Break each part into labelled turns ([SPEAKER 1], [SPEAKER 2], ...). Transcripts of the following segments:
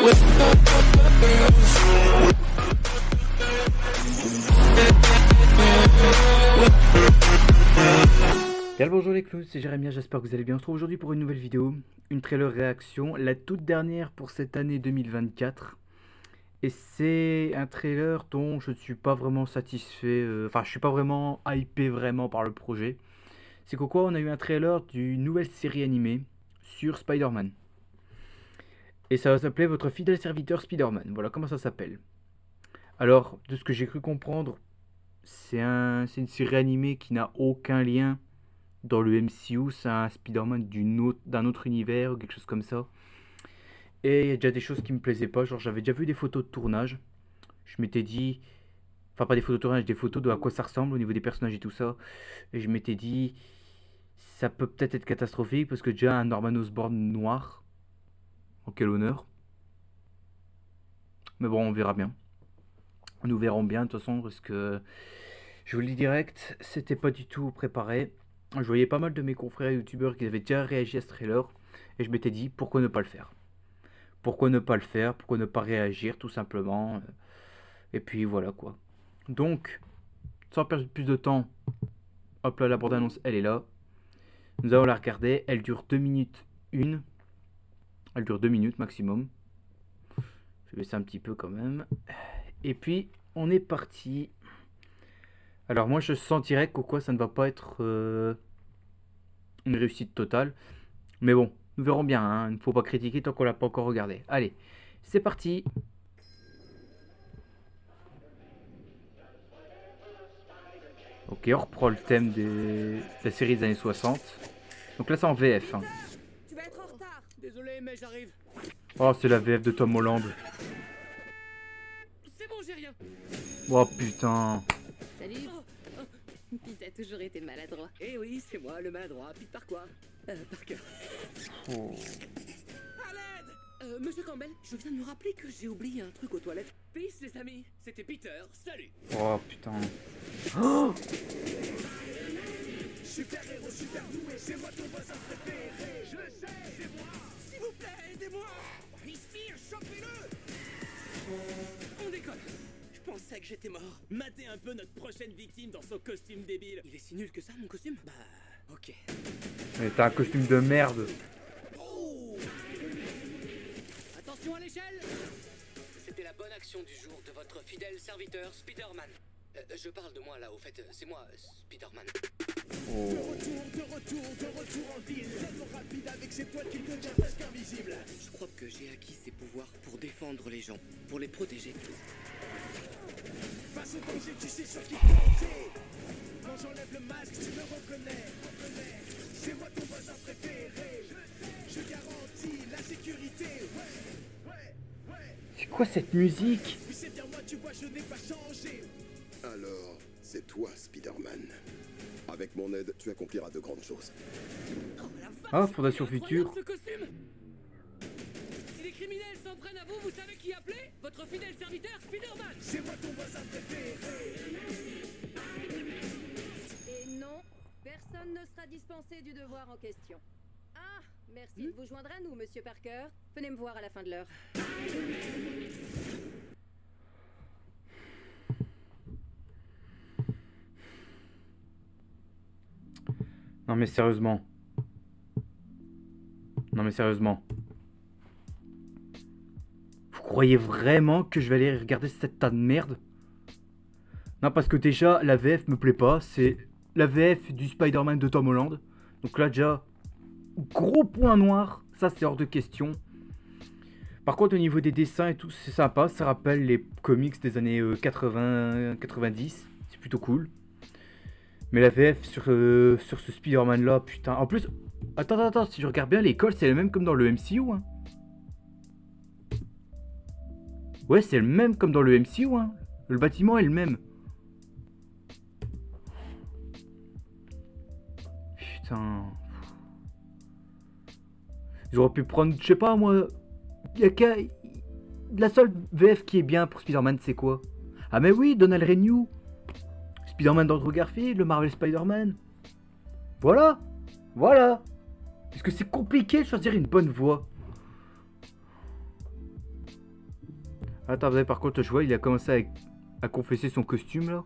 [SPEAKER 1] Bien bonjour les clowns, c'est Jérémia, j'espère que vous allez bien. On se retrouve aujourd'hui pour une nouvelle vidéo, une trailer réaction, la toute dernière pour cette année 2024. Et c'est un trailer dont je ne suis pas vraiment satisfait, enfin je suis pas vraiment hypé vraiment par le projet. C'est quoi, on a eu un trailer d'une nouvelle série animée sur Spider-Man. Et ça va s'appeler Votre fidèle serviteur Spider-Man, voilà comment ça s'appelle. Alors, de ce que j'ai cru comprendre, c'est une série animée qui n'a aucun lien dans le MCU, c'est un Spider-Man d'un autre univers ou quelque chose comme ça. Et il y a déjà des choses qui me plaisaient pas, genre j'avais déjà vu des photos de tournage. Je m'étais dit, enfin pas des photos de tournage, des photos de à quoi ça ressemble au niveau des personnages et tout ça. Et je m'étais dit, ça peut peut-être être catastrophique parce que déjà un Norman Osborn noir, en quel honneur. Mais bon, on verra bien. Nous verrons bien de toute façon parce que je vous le dis direct, c'était pas du tout préparé. Je voyais pas mal de mes confrères youtubeurs qui avaient déjà réagi à ce trailer et je m'étais dit pourquoi ne pas le faire. Pourquoi ne pas le faire, pourquoi ne pas réagir tout simplement. Et puis voilà quoi. Donc, sans perdre plus de temps, hop là, la bande-annonce elle est là. Nous allons la regarder, elle dure 2 minutes 1. Elle dure 2 minutes maximum. Je vais baisser un petit peu quand même. Et puis, on est parti. Alors moi je sens direct que quoi ça ne va pas être une réussite totale. Mais bon, nous verrons bien, hein. Il ne faut pas critiquer tant qu'on l'a pas encore regardé. Allez, c'est parti. Ok, on reprend le thème de la série des années 60. Donc là c'est en VF. Hein.
[SPEAKER 2] Tu vas être en retard. Désolé mais j'arrive.
[SPEAKER 1] Oh c'est la VF de Tom Holland.
[SPEAKER 2] C'est bon, j'ai rien.
[SPEAKER 1] Oh putain.
[SPEAKER 3] Salut. Pete a toujours été maladroit.
[SPEAKER 2] Eh oui, c'est moi le maladroit. Pete par quoi Parker.
[SPEAKER 1] Oh.
[SPEAKER 2] À l'aide Monsieur Campbell, je viens de me rappeler que j'ai oublié un truc aux toilettes. Peace les amis, c'était Peter, salut.
[SPEAKER 1] Oh putain. Oh
[SPEAKER 2] Super héros, super doué, c'est moi ton voisin préféré. Je le sais, c'est moi. S'il vous plaît, aidez-moi. Ici, chopez-le. On décolle. Je pensais que j'étais mort. Matez un peu notre prochaine victime dans son costume débile. Il est si nul que ça, mon costume? Bah, ok.
[SPEAKER 1] Mais t'as un costume de merde.
[SPEAKER 2] Oh. Attention à l'échelle. C'était la bonne action du jour de votre fidèle serviteur Spider-Man. Je parle de moi là, au fait, c'est moi, Spider-Man.
[SPEAKER 1] Oh.
[SPEAKER 2] De retour en ville, tellement rapide avec ses poils qu'il devient presque invisible. Je crois que j'ai acquis ses pouvoirs pour défendre les gens, pour les protéger. Face au danger, tu sais sur qui compter. Quand j'enlève le masque, tu me reconnais. C'est moi ton voisin préféré. Je garantis la sécurité. Ouais.
[SPEAKER 1] C'est quoi cette musique?
[SPEAKER 2] Oui, c'est bien moi, tu vois, je n'ai pas changé.
[SPEAKER 4] Alors, c'est toi, Spider-Man. Avec mon aide, tu accompliras de grandes choses.
[SPEAKER 2] Oh, la vache,
[SPEAKER 1] Ah, Fondation
[SPEAKER 2] c'est
[SPEAKER 1] Future.
[SPEAKER 2] incroyable, ce costume. Si les criminels s'en prennent à vous, vous savez qui appeler? Votre fidèle serviteur Spider-Man. C'est moi ton voisin préféré.
[SPEAKER 3] Et non, personne ne sera dispensé du devoir en question. Ah, merci de vous joindre à nous, monsieur Parker. Venez me voir à la fin de l'heure.
[SPEAKER 1] Non mais sérieusement. Vous croyez vraiment que je vais aller regarder cette tas de merde? Non parce que déjà la VF me plaît pas. C'est la VF du Spider-Man de Tom Holland. Donc là déjà, gros point noir. Ça c'est hors de question. Par contre au niveau des dessins et tout c'est sympa. Ça rappelle les comics des années 80-90. C'est plutôt cool. Mais la VF sur ce Spider-Man là, putain. En plus, attends, si je regarde bien, l'école c'est le même comme dans le MCU. Hein. Ouais, c'est le même comme dans le MCU. Hein. Le bâtiment est le même. Putain. Ils auraient pu prendre, je sais pas moi. La seule VF qui est bien pour Spider-Man, c'est quoi? Ah, mais oui, Donald Renew. Spider-Man d'Andrew Garfield, le Marvel Spider-Man. Voilà. Est-ce que c'est compliqué de choisir une bonne voix? Attends, par contre, je vois, il a commencé à confesser son costume, là.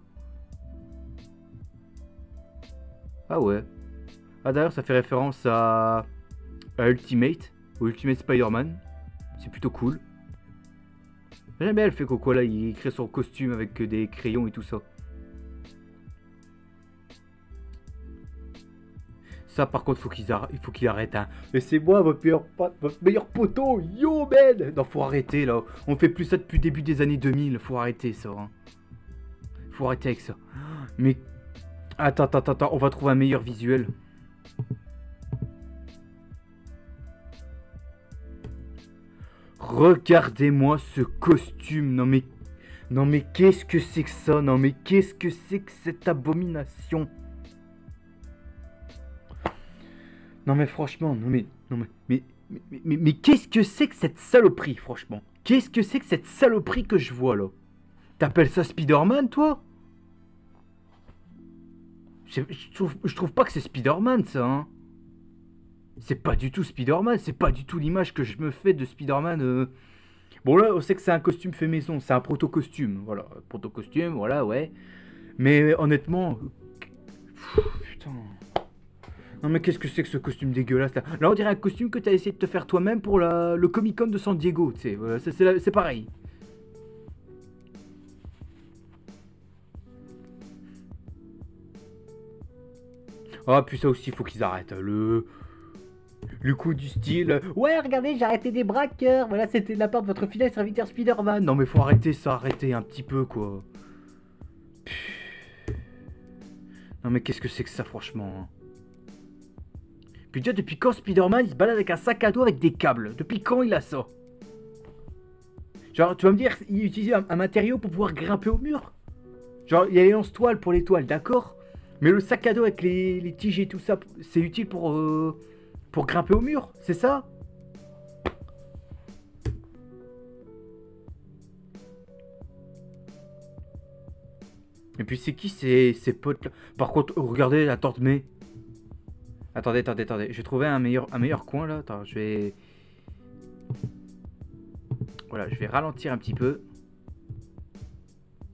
[SPEAKER 1] Ah ouais. Ah d'ailleurs, ça fait référence à Ultimate, au Ultimate Spider-Man. C'est plutôt cool. J'aime bien le fait Coco, là, il crée son costume avec des crayons et tout ça. Ça, par contre, il faut qu'il arrête, hein. Mais c'est moi, votre meilleur poteau. Yo, man. Non, faut arrêter, là. On fait plus ça depuis le début des années 2000. Faut arrêter, ça. Hein. Faut arrêter avec ça. Mais... Attends. On va trouver un meilleur visuel. Regardez-moi ce costume. Non, mais qu'est-ce que c'est que ça? Non, mais qu'est-ce que c'est que cette abomination? Non mais franchement, mais qu'est-ce que c'est que cette saloperie, franchement? Qu'est-ce que c'est que cette saloperie que je vois là? T'appelles ça Spider-Man, toi? Je trouve pas que c'est Spider-Man, ça, hein. C'est pas du tout Spider-Man, c'est pas du tout l'image que je me fais de Spider-Man. Bon là, on sait que c'est un costume fait maison, c'est un proto-costume, voilà. Proto-costume, voilà, ouais. Mais honnêtement... Putain... Non mais qu'est-ce que c'est que ce costume dégueulasse là? Là on dirait un costume que t'as essayé de te faire toi-même pour le Comic Con de San Diego, tu sais, voilà, c'est pareil. Ah puis ça aussi faut qu'ils arrêtent, le coup du style. Ouais regardez j'ai arrêté des braqueurs, voilà c'était de la part de votre fidèle serviteur Spider-Man. Non mais faut arrêter ça, arrêter un petit peu quoi. Non mais qu'est-ce que c'est que ça franchement? Puis déjà, depuis quand Spider-Man il se balade avec un sac à dos avec des câbles? Depuis quand il a ça? Genre, tu vas me dire, il utilise un matériau pour pouvoir grimper au mur? Genre, il y a les lance-toiles pour les toiles, d'accord? Mais le sac à dos avec les tiges et tout ça, c'est utile pour grimper au mur, c'est ça? Et puis c'est qui ces potes là? Par contre, regardez la Tante May. Attendez. Je vais trouver un meilleur coin là. Attends, je vais... Voilà, je vais ralentir un petit peu.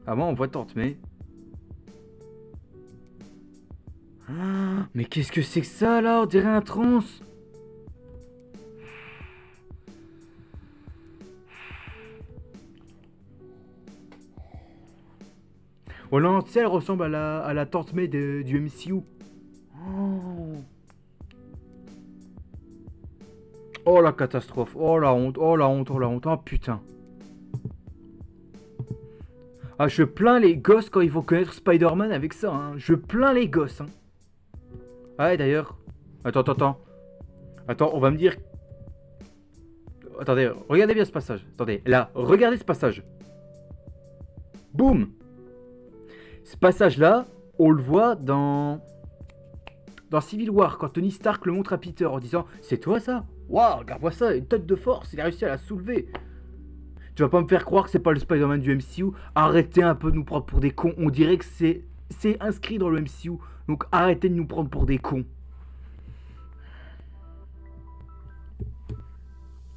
[SPEAKER 1] Ah moi on voit Tante May. Ah, mais qu'est-ce que c'est que ça là? On dirait un trans. Oh non, tu sais, elle ressemble à la Tante May du MCU. Oh la catastrophe, oh la honte, oh putain. Ah je plains les gosses quand ils vont connaître Spider-Man avec ça, hein. Je plains les gosses, hein. Ah et d'ailleurs, attends, on va me dire... Attendez, regardez bien ce passage, attendez, là, regardez ce passage. Boum. Ce passage là, on le voit dans Civil War, quand Tony Stark le montre à Peter en disant « C'est toi ça? Waouh, regarde-moi ça, une tête de force, il a réussi à la soulever. » Tu vas pas me faire croire que c'est pas le Spider-Man du MCU. Arrêtez un peu de nous prendre pour des cons. On dirait que c'est inscrit dans le MCU. Donc arrêtez de nous prendre pour des cons.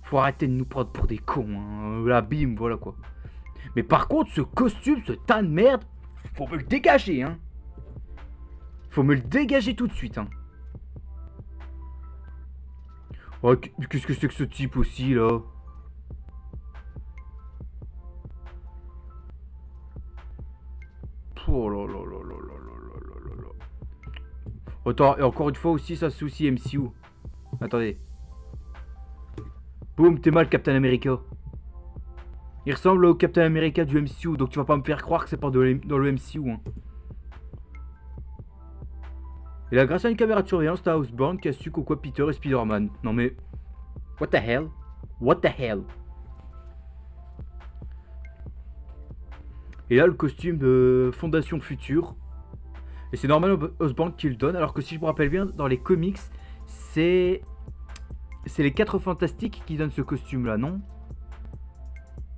[SPEAKER 1] Faut arrêter de nous prendre pour des cons, hein. Là, bim, voilà quoi. Mais par contre, ce costume, ce tas de merde, faut me le dégager, hein. Faut me le dégager tout de suite, hein. Oh, qu'est-ce que c'est que ce type aussi, là? Oh là là là là là là là là. Attends, et encore une fois aussi, ça c'est aussi MCU. Attendez. Boum, t'es mal, Captain America. Il ressemble au Captain America du MCU, donc tu vas pas me faire croire que c'est pas dans le MCU, hein. Et là, grâce à une caméra de surveillance, t'as Osborn qui a su quoi Peter et Spider-Man. Non mais... What the hell? What the hell? Et là, le costume de Fondation Future. Et c'est Norman Osborn qui le donne. Alors que si je me rappelle bien, dans les comics, c'est les 4 Fantastiques qui donnent ce costume-là, non?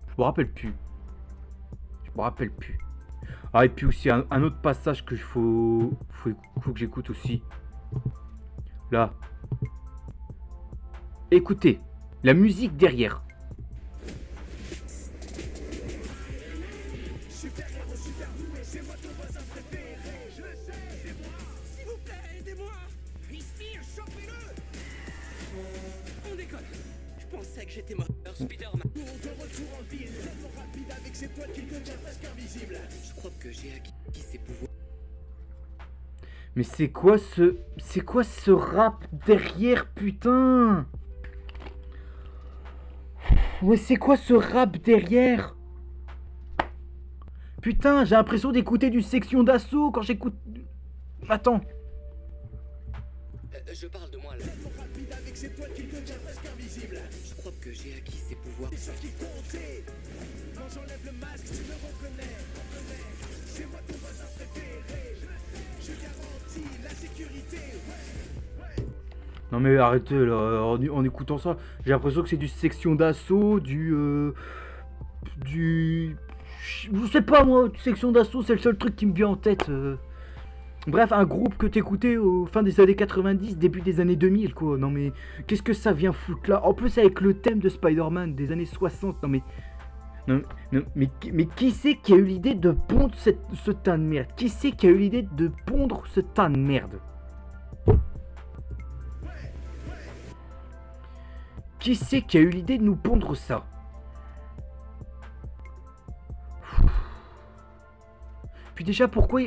[SPEAKER 1] Je me rappelle plus. Ah, et puis aussi un autre passage que faut que j'écoute aussi. Là. Écoutez, la musique derrière.
[SPEAKER 2] pensais que j'étais mort. Spider-Man. De retour en ville, tellement rapide avec ses poils qu'il devient presque invisible. Je crois que j'ai acquis ses pouvoirs.
[SPEAKER 1] Mais c'est quoi ce rap derrière, putain? Mais c'est quoi ce rap derrière? Putain, j'ai l'impression d'écouter du Section d'Assaut quand j'écoute... Attends.
[SPEAKER 2] Je parle de moi là. Tellement rapide avec ses poils qu'il devient presque invisible. Je crois que j'ai acquis ses pouvoirs. C'est ça qui comptait. Quand j'enlève le masque, tu me reconnais. C'est moi ton voisin préféré. Je garantis la sécurité.
[SPEAKER 1] Non mais arrêtez là, en écoutant ça, j'ai l'impression que c'est du Section d'Assaut, je sais pas moi, Section d'Assaut c'est le seul truc qui me vient en tête. Bref, un groupe que t'écoutais au fin des années 90, début des années 2000 quoi. Non mais, qu'est-ce que ça vient foutre là? En plus avec le thème de Spider-Man des années 60, non mais... mais qui c'est qui a eu l'idée de pondre ce tas de merde? Qui c'est qui a eu l'idée de pondre ce tas de merde? Qui c'est qui a eu l'idée de nous pondre ça? Puis déjà, pourquoi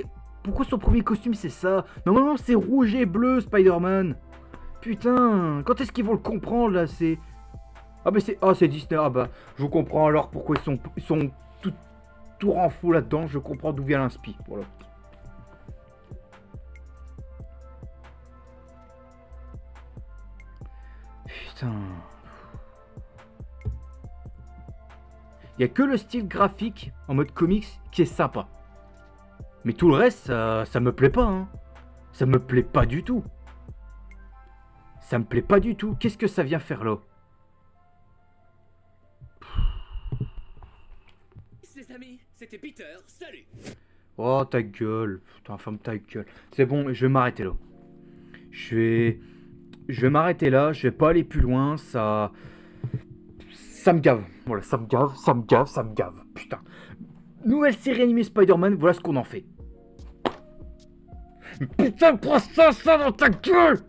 [SPEAKER 1] son premier costume c'est ça? Normalement c'est rouge et bleu Spider-Man. Putain, quand est-ce qu'ils vont le comprendre là? C'est... Ah bah c'est... Ah c'est Disney, ah bah je comprends alors pourquoi ils sont tout renfous là-dedans. Je comprends d'où vient l'inspi, voilà. Putain... Il n'y a que le style graphique en mode comics qui est sympa. Mais tout le reste, ça me plaît pas. Hein. Ça me plaît pas du tout. Ça me plaît pas du tout. Qu'est-ce que ça vient faire là?
[SPEAKER 2] Les amis, c'était Peter. Salut.
[SPEAKER 1] Oh ta gueule. Putain, ferme ta gueule. C'est bon, je vais m'arrêter là. Je vais m'arrêter là. Je vais pas aller plus loin. Ça me gave. Voilà, ça me gave. Putain. Nouvelle série animée Spider-Man, voilà ce qu'on en fait. Putain, prends ça dans ta gueule!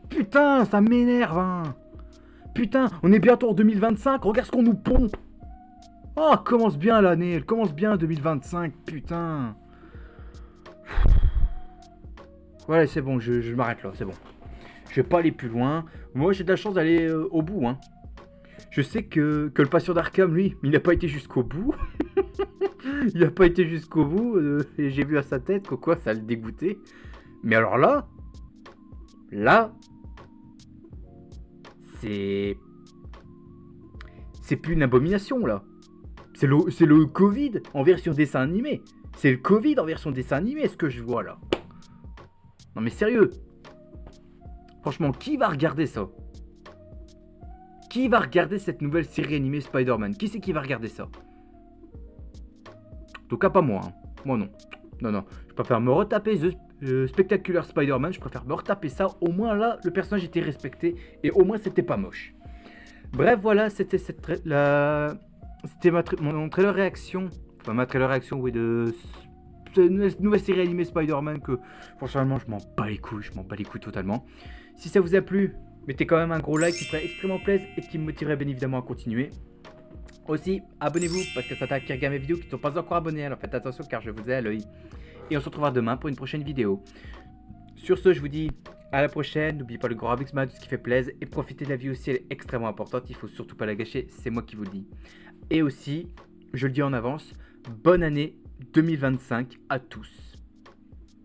[SPEAKER 1] Putain, ça m'énerve, hein. Putain, on est bientôt en 2025, regarde ce qu'on nous pompe. Oh, commence bien l'année, elle commence bien 2025, putain. Voilà, c'est bon, je m'arrête là, c'est bon. Je vais pas aller plus loin. Moi, j'ai de la chance d'aller au bout, hein. Je sais que le patient d'Arkham, lui, il n'a pas été jusqu'au bout. Il n'a pas été jusqu'au bout. Et j'ai vu à sa tête que quoi, ça le dégoûtait. Mais alors là, c'est plus une abomination, là. C'est le Covid en version dessin animé. C'est le Covid en version dessin animé, ce que je vois, là. Non, mais sérieux. Franchement, qui va regarder ça? Qui va regarder cette nouvelle série animée Spider-Man? Qui c'est qui va regarder ça? En tout cas pas moi, hein. Moi non. Non, je préfère me retaper The Spectacular Spider-Man. Je préfère me retaper ça. Au moins là, le personnage était respecté. Et au moins c'était pas moche. Bref, voilà, c'était mon trailer réaction. Enfin ma trailer réaction, oui, de cette nouvelle série animée Spider-Man que franchement je m'en bats les couilles. Je m'en bats les couilles totalement. Si ça vous a plu, mettez quand même un gros like qui me ferait extrêmement plaisir et qui me motiverait bien évidemment à continuer. Aussi, abonnez-vous parce que ça t'attire à mes vidéos qui ne sont pas encore abonnés. Alors faites attention car je vous ai à l'œil. Et on se retrouvera demain pour une prochaine vidéo. Sur ce, je vous dis à la prochaine. N'oubliez pas le grand Rabix Mad, ce qui fait plaisir. Et profitez de la vie aussi, elle est extrêmement importante. Il ne faut surtout pas la gâcher, c'est moi qui vous le dis. Et aussi, je le dis en avance, bonne année 2025 à tous.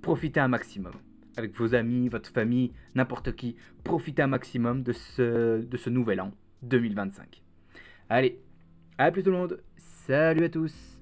[SPEAKER 1] Profitez un maximum. Avec vos amis, votre famille, n'importe qui. Profitez un maximum de ce nouvel an 2025. Allez, à plus tout le monde. Salut à tous.